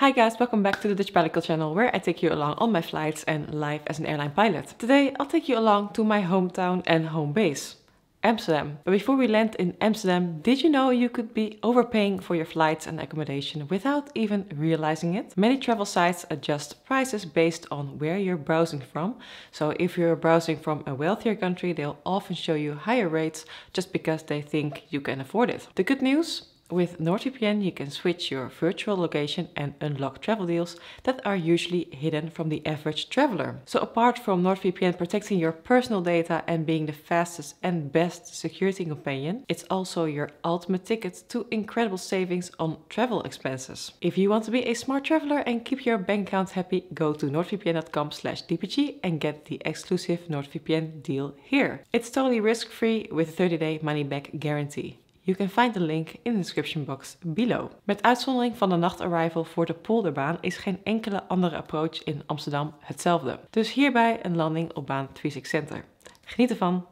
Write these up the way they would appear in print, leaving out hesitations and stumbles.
Hi guys, welcome back to the Dutch Pilot channel where I take you along on my flights and life as an airline pilot. Today I'll take you along to my hometown and home base, Amsterdam. But before we land in Amsterdam, did you know you could be overpaying for your flights and accommodation without even realizing it? Many travel sites adjust prices based on where you're browsing from. So if you're browsing from a wealthier country, they'll often show you higher rates just because they think you can afford it. The good news? With NordVPN, you can switch your virtual location and unlock travel deals that are usually hidden from the average traveler. So apart from NordVPN protecting your personal data and being the fastest and best security companion, it's also your ultimate ticket to incredible savings on travel expenses. If you want to be a smart traveler and keep your bank account happy, go to nordvpn.com/dpg and get the exclusive NordVPN deal here. It's totally risk-free with a 30-day money-back guarantee. You can find the link in the description box below. Met uitzondering van de nachtarrival voor de polderbaan is geen enkele andere approach in Amsterdam hetzelfde. Dus hierbij een landing op baan 36 Center. Geniet ervan!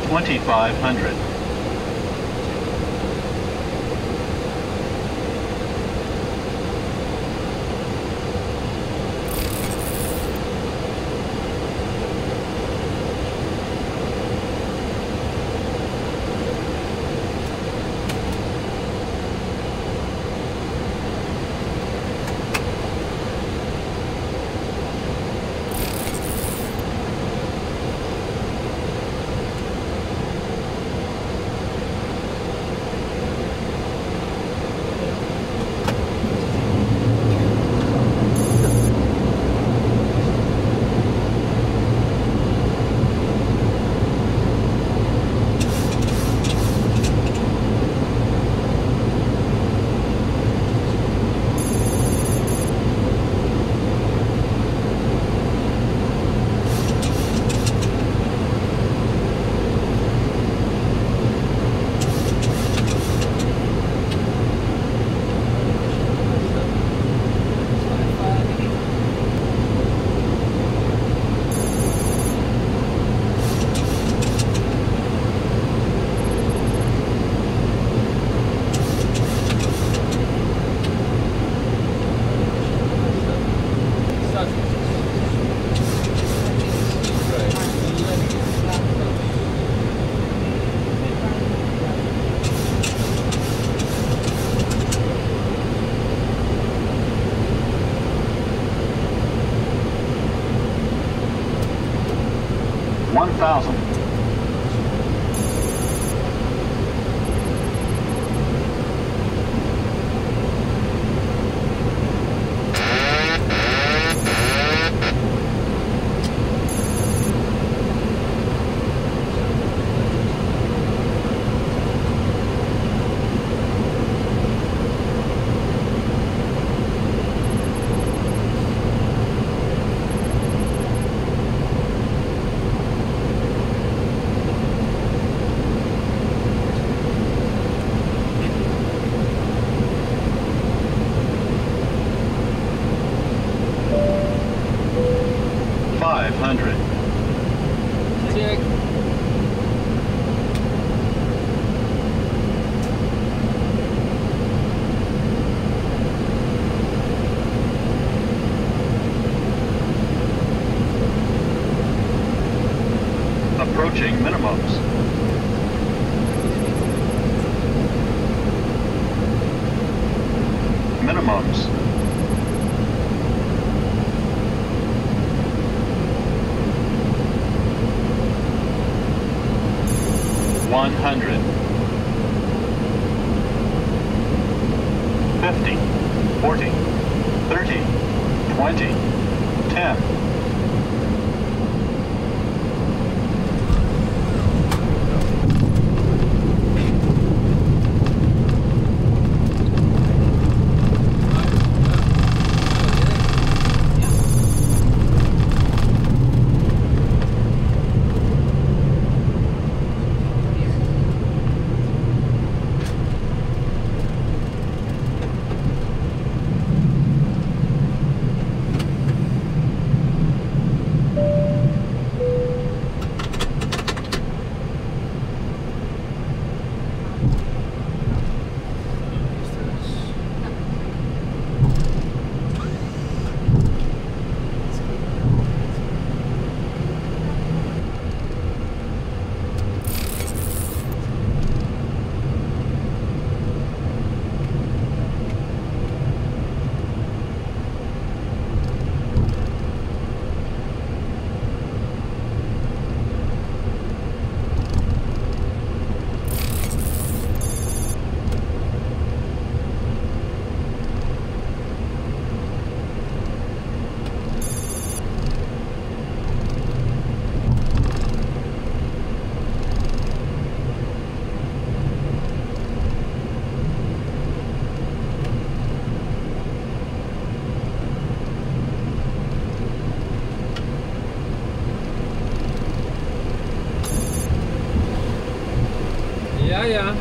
$2,500. $1,000. minimums. $100, $50, $40, $30, $20, $10. Ja, ja.